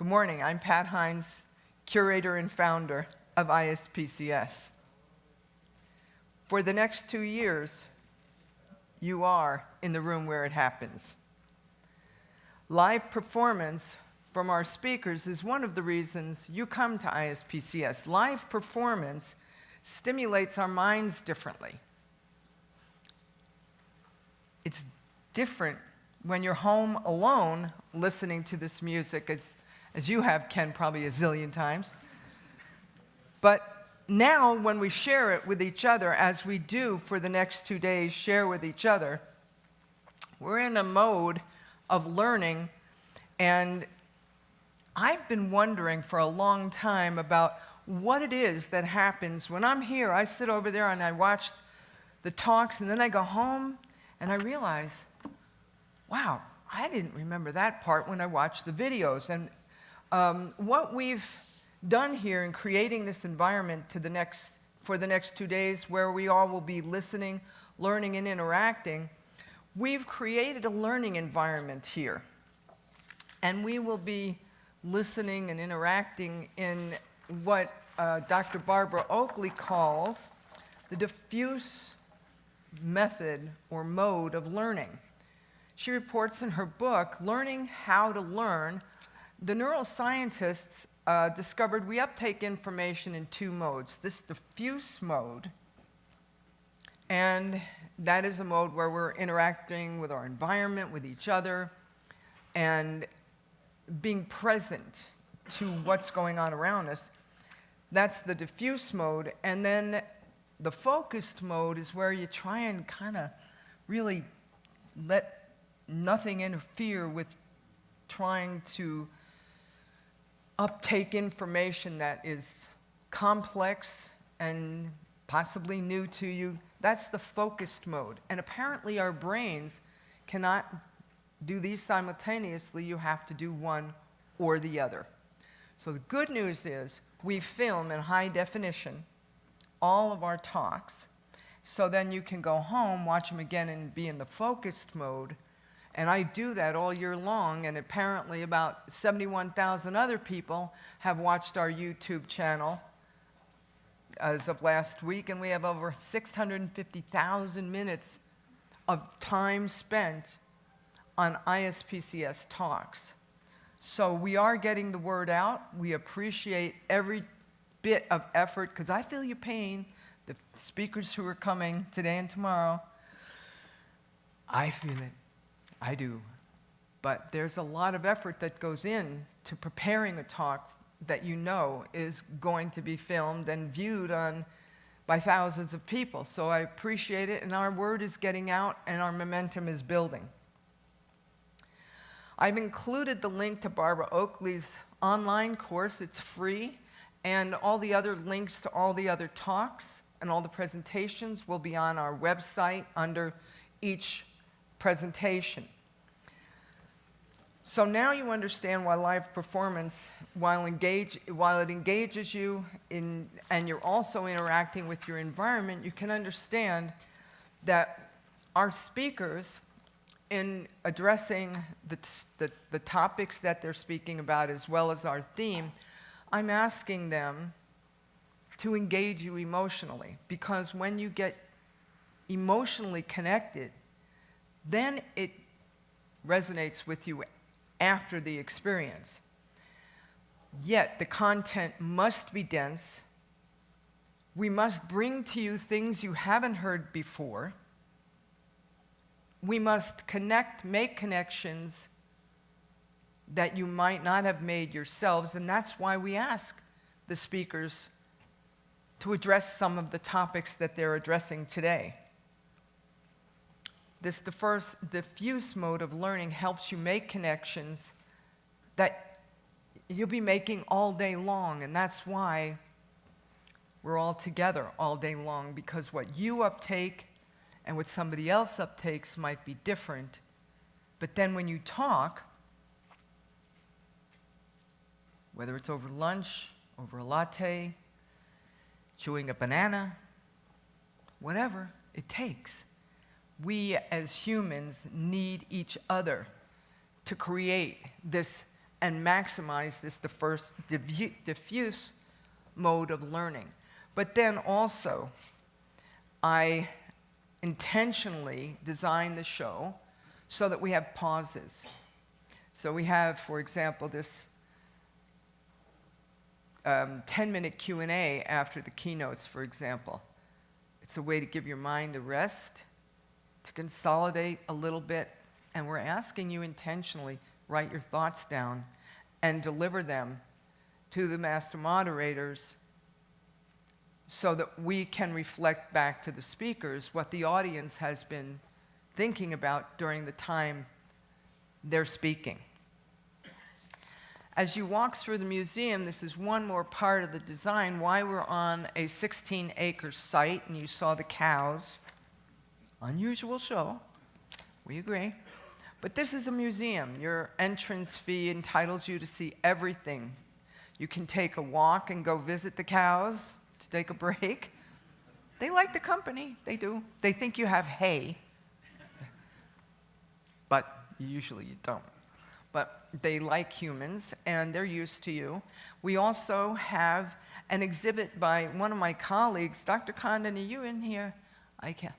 morning. I'm Pat Hynes, curator and founder of ISPCS. For the next 2 years, you are in the room where it happens. Live performance from our speakers is one of the reasons you come to ISPCS. Live performance stimulates our minds differently. It's different when you're home alone listening to this music, as you have, Ken, probably a zillion times. But now when we share it with each other, as we do for the next 2 days, share with each other, we're in a mode of learning. And I've been wondering for a long time about what it is that happens when I'm here. I sit over there and I watch the talks, and then I go home and I realize, wow, I didn't remember that part when I watched the videos. And what we've done here in creating this environment for the next 2 days where we all will be listening, learning, and interacting, we've created a learning environment here. And we will be listening and interacting in what Dr. Barbara Oakley calls the diffuse method or mode of learning. She reports in her book, Learning How to Learn, the neuroscientists discovered we uptake information in 2 modes. This diffuse mode, and that is a mode where we're interacting with our environment, with each other, and being present to what's going on around us. That's the diffuse mode. And then the focused mode is where you try and kind of really let nothing interfere with trying to uptake information that is complex and possibly new to you. That's the focused mode. And apparently our brains cannot do these simultaneously. You have to do one or the other. So the good news is we film in high definition all of our talks, so then you can go home, watch them again, and be in the focused mode. And I do that all year long, and apparently about 71,000 other people have watched our YouTube channel as of last week, and we have over 650,000 minutes of time spent on ISPCS talks. So we are getting the word out. We appreciate every bit of effort, because I feel your pain. The speakers who are coming today and tomorrow, I feel it. I do. But there's a lot of effort that goes in to preparing a talk that you know is going to be filmed and viewed by thousands of people. So I appreciate it, and our word is getting out, and our momentum is building. I've included the link to Barbara Oakley's online course. It's free, and all the other links to all the other talks and all the presentations will be on our website under each presentation. So now you understand why live performance, while it engages you and you're also interacting with your environment, you can understand that our speakers, in addressing the topics that they're speaking about as well as our theme, I'm asking them to engage you emotionally, because when you get emotionally connected, then it resonates with you after the experience. Yet the content must be dense. We must bring to you things you haven't heard before. We must make connections that you might not have made yourselves, and that's why we ask the speakers to address some of the topics that they're addressing today. This diffuse mode of learning helps you make connections that you'll be making all day long, and that's why we're all together all day long, because what you uptake and what somebody else uptakes might be different. But then when you talk, whether it's over lunch, over a latte, chewing a banana, whatever it takes, we as humans need each other to create this and maximize this diffuse mode of learning. But then also, I intentionally designed the show so that we have pauses. So we have, for example, this 10-minute Q&A after the keynotes, for example. It's a way to give your mind a rest, to consolidate a little bit, and we're asking you intentionally, write your thoughts down and deliver them to the master moderators so that we can reflect back to the speakers what the audience has been thinking about during the time they're speaking. As you walk through the museum, this is one more part of the design, why we're on a 16-acre site, and you saw the cows. Unusual show, we agree. But this is a museum. Your entrance fee entitles you to see everything. You can take a walk and go visit the cows to take a break. They like the company, they do. They think you have hay, but usually you don't. But they like humans, and they're used to you. We also have an exhibit by one of my colleagues. Dr. Condon, are you in here? I can't.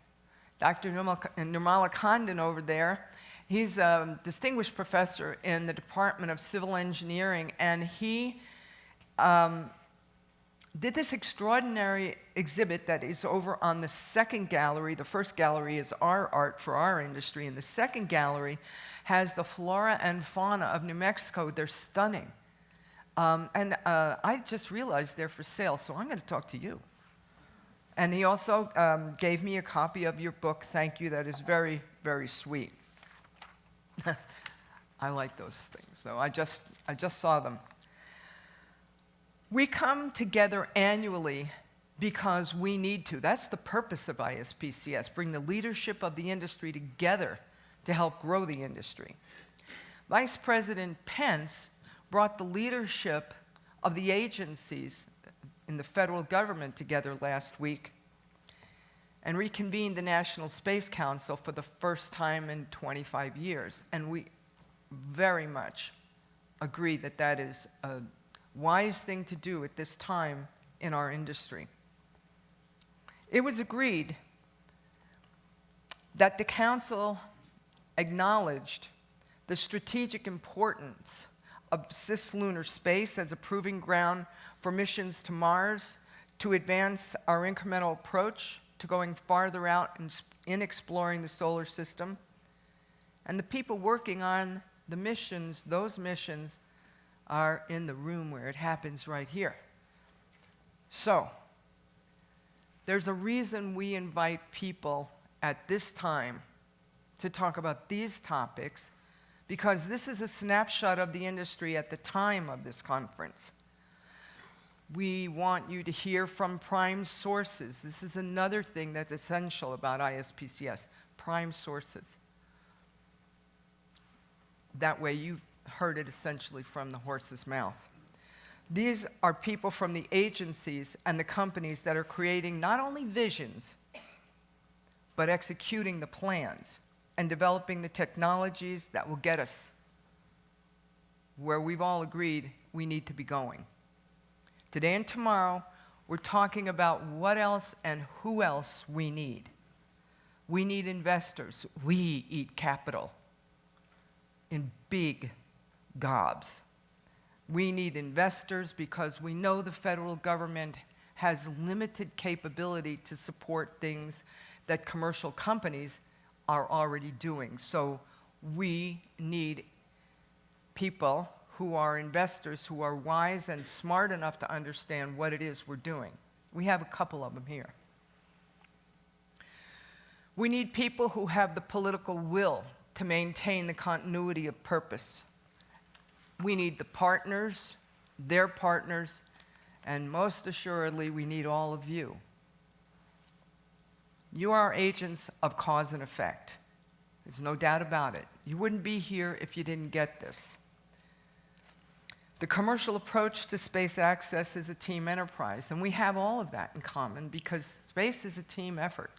Dr. Nirmala Condon over there. He's a distinguished professor in the Department of Civil Engineering, and he did this extraordinary exhibit that is over on the second gallery. The first gallery is our art for our industry, and the second gallery has the flora and fauna of New Mexico. They're stunning. I just realized they're for sale, so I'm going to talk to you. And he also gave me a copy of your book. Thank you. That is very, very sweet. I like those things, so I just saw them. We come together annually because we need to. That's the purpose of ISPCS, bring the leadership of the industry together to help grow the industry. Vice President Pence brought the leadership of the agencies in the federal government together last week and reconvened the National Space Council for the first time in 25 years. And we very much agree that that is a wise thing to do at this time in our industry. It was agreed that the Council acknowledged the strategic importance of cislunar space as a proving ground for missions to Mars, to advance our incremental approach to going farther out in exploring the solar system. And the people working on the missions, those missions, are in the room where it happens right here. So, there's a reason we invite people at this time to talk about these topics, because this is a snapshot of the industry at the time of this conference. We want you to hear from prime sources. This is another thing that's essential about ISPCS, prime sources. That way you've heard it essentially from the horse's mouth. These are people from the agencies and the companies that are creating not only visions, but executing the plans and developing the technologies that will get us where we've all agreed we need to be going. Today and tomorrow, we're talking about what else and who else we need. We need investors. We eat capital in big gobs. We need investors because we know the federal government has limited capability to support things that commercial companies are already doing. So we need people who are investors, who are wise and smart enough to understand what it is we're doing. We have a couple of them here. We need people who have the political will to maintain the continuity of purpose. We need the partners, their partners, and most assuredly, we need all of you. You are agents of cause and effect. There's no doubt about it. You wouldn't be here if you didn't get this. The commercial approach to space access is a team enterprise, and we have all of that in common because space is a team effort.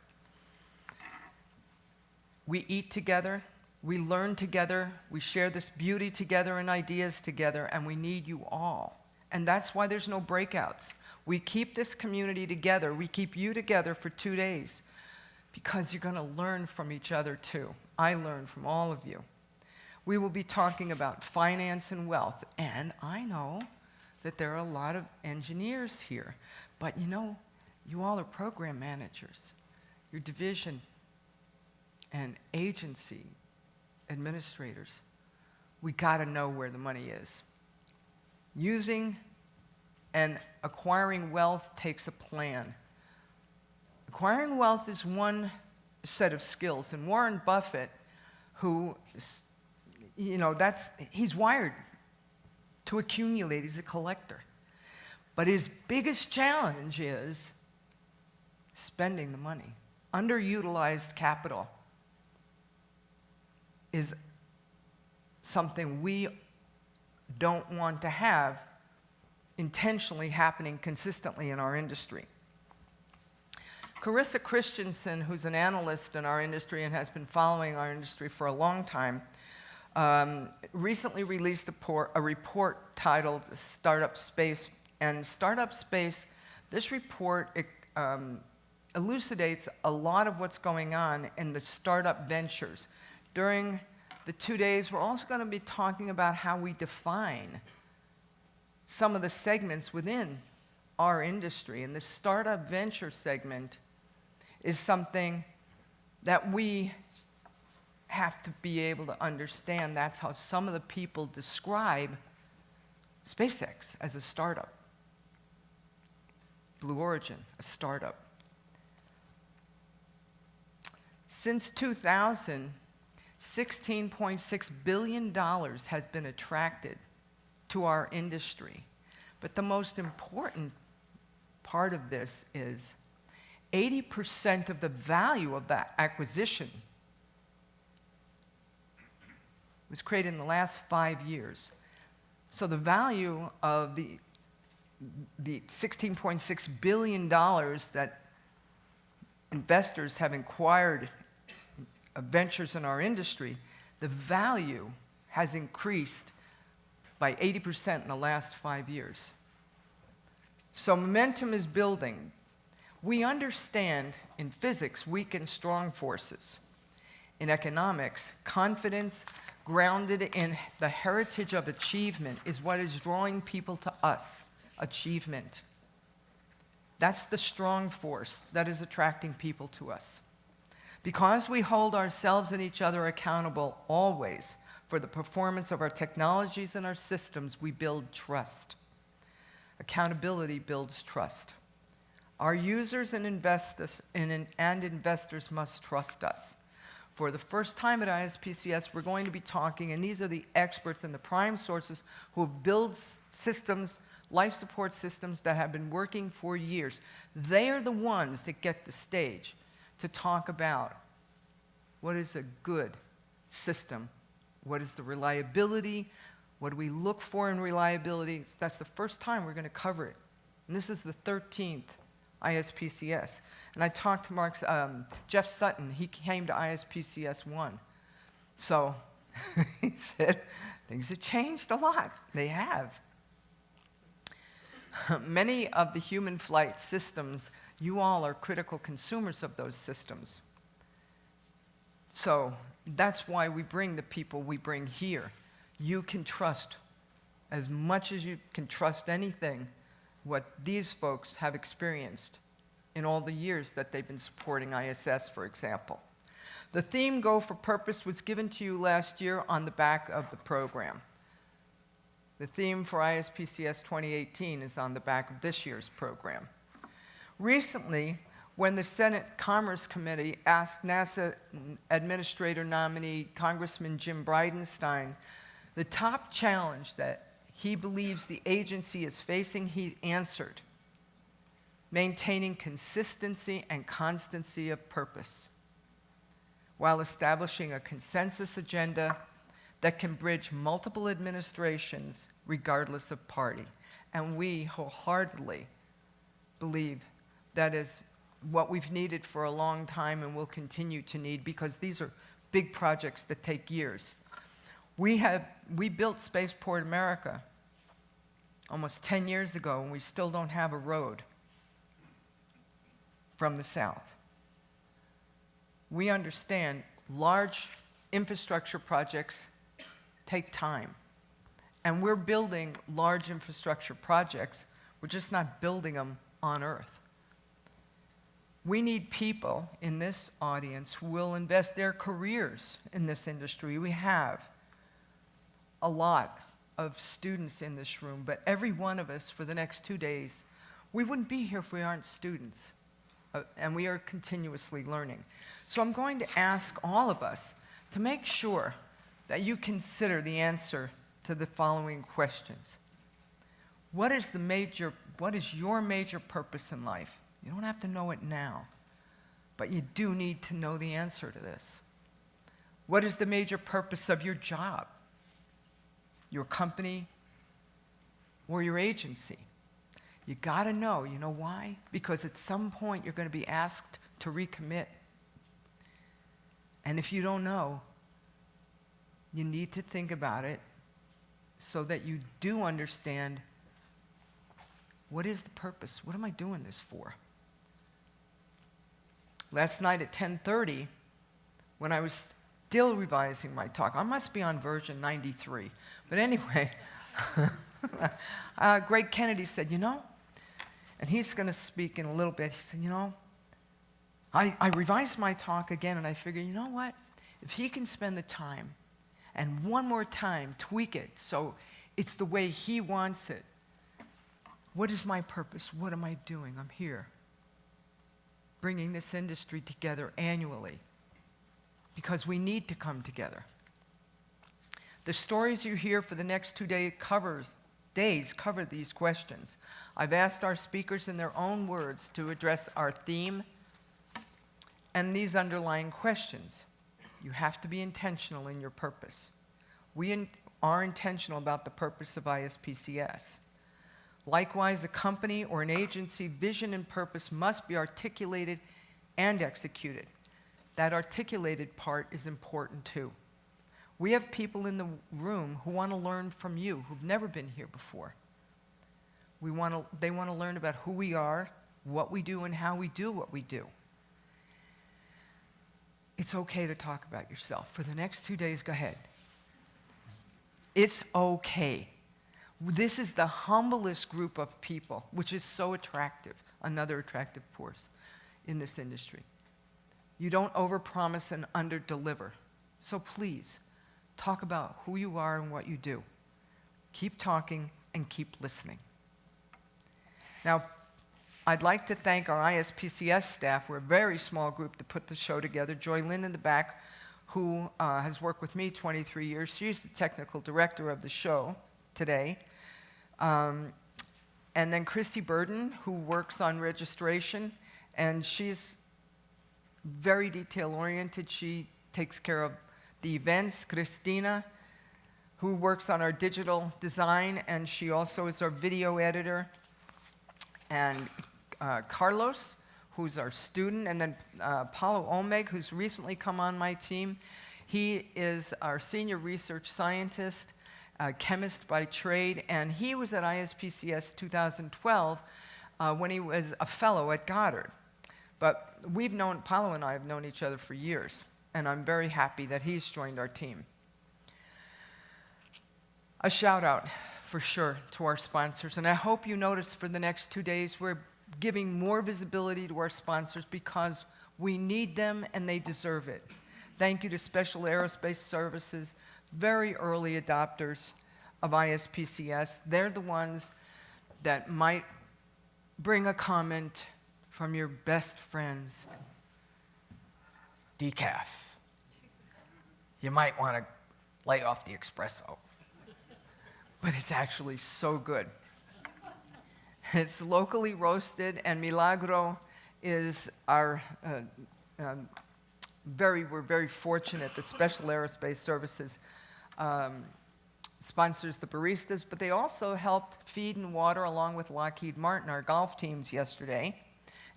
We eat together, We learn together, we share this beauty together and ideas together, and we need you all. And that's why there's no breakouts. We keep this community together, we keep you together for 2 days, because you're gonna learn from each other too. I learn from all of you. We will be talking about finance and wealth, and I know that there are a lot of engineers here, but you know, you all are program managers. Your division and agency administrators, we gotta know where the money is. Using and acquiring wealth takes a plan. Acquiring wealth is one set of skills, and Warren Buffett, who, you know, he's wired to accumulate, he's a collector. But his biggest challenge is spending the money. Underutilized capital is something we don't want to have intentionally happening consistently in our industry. Carissa Christensen, who's an analyst in our industry and has been following our industry for a long time, recently released a report titled Startup Space. And Startup Space, this report elucidates a lot of what's going on in the startup ventures. During the 2 days, we're also going to be talking about how we define some of the segments within our industry. And the startup venture segment is something that we have to be able to understand. That's how some of the people describe SpaceX as a startup. Blue Origin, a startup. Since 2000, $16.6 billion has been attracted to our industry. But the most important part of this is 80% of the value of that acquisition was created in the last 5 years. So the value of the $16.6 billion that investors have acquired ventures in our industry, the value has increased by 80% in the last 5 years. So momentum is building. We understand in physics weak and strong forces. In economics, confidence grounded in the heritage of achievement is what is drawing people to us, achievement. That's the strong force that is attracting people to us. Because we hold ourselves and each other accountable always for the performance of our technologies and our systems, we build trust. Accountability builds trust. Our users and investors must trust us. For the first time at ISPCS, we're going to be talking, and these are the experts and the prime sources who build systems, life support systems that have been working for years. They are the ones that get the stage to talk about what is a good system, what is the reliability, what do we look for in reliability. That's the first time we're going to cover it. And this is the 13th ISPCS. And I talked to Jeff Sutton. He came to ISPCS 1. So he said, things have changed a lot. They have. Many of the human flight systems, you all are critical consumers of those systems. So that's why we bring the people we bring here. You can trust, as much as you can trust anything, what these folks have experienced in all the years that they've been supporting ISS, for example. The theme, Go for Purpose, was given to you last year on the back of the program. The theme for ISPCS 2018 is on the back of this year's program. Recently, when the Senate Commerce Committee asked NASA Administrator nominee Congressman Jim Bridenstine the top challenge that he believes the agency is facing, he answered, maintaining consistency and constancy of purpose while establishing a consensus agenda that can bridge multiple administrations regardless of party. And we wholeheartedly believe that is what we've needed for a long time and will continue to need, because these are big projects that take years. We built Spaceport America almost 10 years ago, and we still don't have a road from the south. We understand large infrastructure projects take time. And we're building large infrastructure projects. We're just not building them on Earth. We need people in this audience who will invest their careers in this industry. We have a lot of students in this room, but every one of us for the next 2 days, we wouldn't be here if we aren't students. And we are continuously learning. So I'm going to ask all of us to make sure that you consider the answer to the following questions. What is your major purpose in life? You don't have to know it now, but you do need to know the answer to this. What is the major purpose of your job, your company, or your agency? You gotta know. You know why? Because at some point you're gonna be asked to recommit. And if you don't know, you need to think about it so that you do understand, what is the purpose? What am I doing this for? Last night at 10:30, when I was still revising my talk, I must be on version 93. But anyway, Greg Kennedy said, and he's going to speak in a little bit, he said, I revised my talk again, and I figured, you know what? If he can spend the time and one more time tweak it so it's the way he wants it, what is my purpose? What am I doing? I'm here, bringing this industry together annually because we need to come together. The stories you hear for the next 2 days cover these questions. I've asked our speakers in their own words to address our theme and these underlying questions. You have to be intentional in your purpose. We are intentional about the purpose of ISPCS. Likewise, a company or an agency vision and purpose must be articulated and executed. That articulated part is important too. We have people in the room who want to learn from you, who've never been here before. They want to learn about who we are, what we do, and how we do what we do. It's okay to talk about yourself. For the next 2 days, go ahead. It's okay. This is the humblest group of people, which is so attractive, another attractive force in this industry. You don't overpromise and underdeliver. So please, talk about who you are and what you do. Keep talking and keep listening. Now, I'd like to thank our ISPCS staff. We're a very small group to put the show together. Joy Lynn in the back, who has worked with me 23 years. She's the technical director of the show today. And then Christy Burden, who works on registration, and she's very detail-oriented. She takes care of the events. Christina, who works on our digital design, and she also is our video editor. And Carlos, who's our student, and then Paulo Omeg, who's recently come on my team. He is our senior research scientist, chemist by trade, and he was at ISPCS 2012 when he was a fellow at Goddard. But Paulo and I have known each other for years, and I'm very happy that he's joined our team. A shout out for sure to our sponsors, and I hope you notice for the next 2 days we're giving more visibility to our sponsors because we need them and they deserve it. Thank you to Special Aerospace Services, very early adopters of ISPCS. They're the ones that might bring a comment from your best friends. Decaf. You might want to lay off the espresso. But it's actually so good. It's locally roasted, and Milagro is our we're very fortunate. The Special Aerospace Services sponsors the baristas, but they also helped feed and water, along with Lockheed Martin, our golf teams yesterday.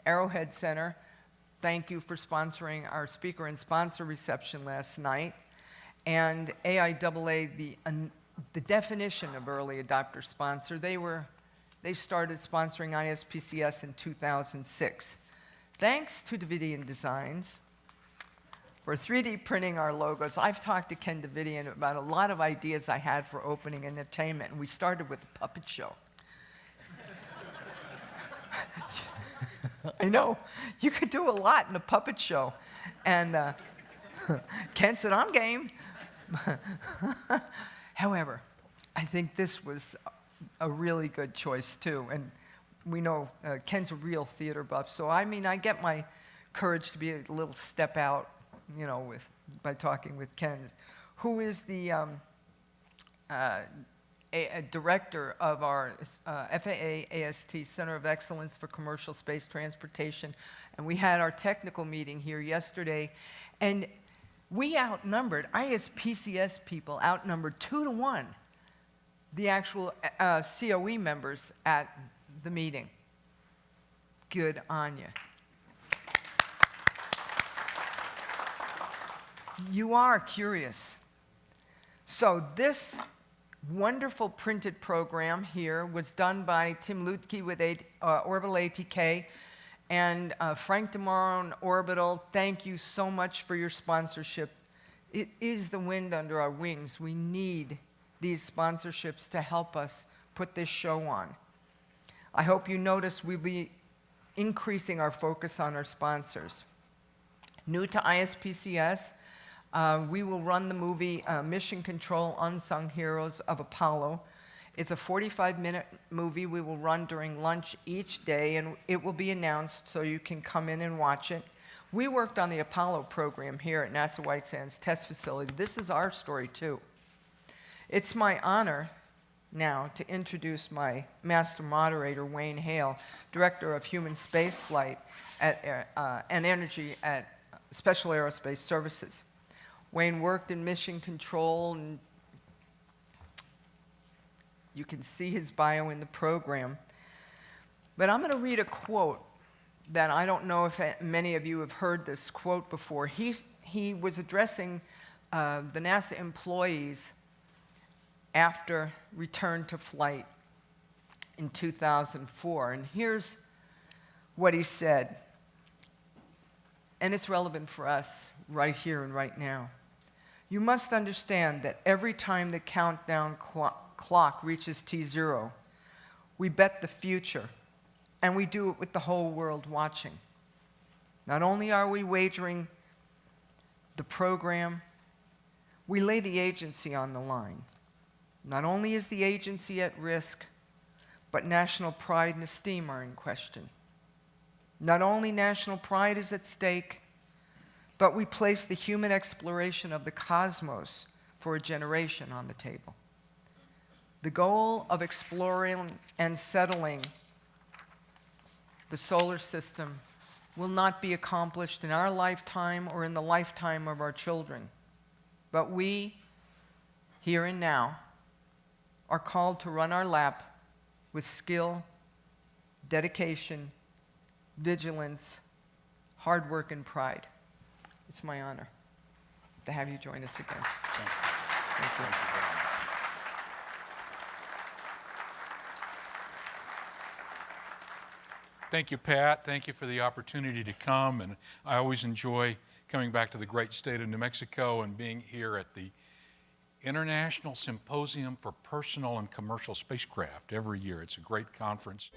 Arrowhead Center, thank you for sponsoring our speaker and sponsor reception last night. And AIAA, the definition of early adopter sponsor, they started sponsoring ISPCS in 2006. Thanks to Davidian Designs for 3D printing our logos. I've talked to Ken Davidian about a lot of ideas I had for opening entertainment, and we started with a puppet show. I know, you could do a lot in a puppet show. And Ken said, I'm game. However, I think this was a really good choice too. And we know Ken's a real theater buff, so I mean, I get my courage to be a little step out, you know, by talking with Ken, who is the a director of our FAA AST Center of Excellence for Commercial Space Transportation. And we had our technical meeting here yesterday, and we outnumbered, ISPCS people outnumbered 2-to-1 the actual COE members at the meeting. Good on you. You are curious. So this wonderful printed program here was done by Tim Lutke with Orbital ATK and Frank DeMauro on Orbital. Thank you so much for your sponsorship. It is the wind under our wings. We need these sponsorships to help us put this show on. I hope you notice we'll be increasing our focus on our sponsors. New to ISPCS, we will run the movie Mission Control Unsung Heroes of Apollo. It's a 45-minute movie we will run during lunch each day, and it will be announced so you can come in and watch it. We worked on the Apollo program here at NASA White Sands Test Facility. This is our story, too. It's my honor now to introduce my master moderator, Wayne Hale, Director of Human Spaceflight and Energy at Special Aerospace Services. Wayne worked in mission control, and you can see his bio in the program. But I'm going to read a quote that I don't know if many of you have heard this quote before. He was addressing the NASA employees after return to flight in 2004. And here's what he said, and it's relevant for us right here and right now. You must understand that every time the countdown clock reaches T0, we bet the future, and we do it with the whole world watching. Not only are we wagering the program, we lay the agency on the line. Not only is the agency at risk, but national pride and esteem are in question. Not only national pride is at stake, but we place the human exploration of the cosmos for a generation on the table. The goal of exploring and settling the solar system will not be accomplished in our lifetime or in the lifetime of our children. But we, here and now, are called to run our lap with skill, dedication, vigilance, hard work, and pride. It's my honor to have you join us again. Thank you. Thank you, Pat. Thank you for the opportunity to come. And I always enjoy coming back to the great state of New Mexico and being here at the International Symposium for Personal and Commercial Spacecraft every year. It's a great conference.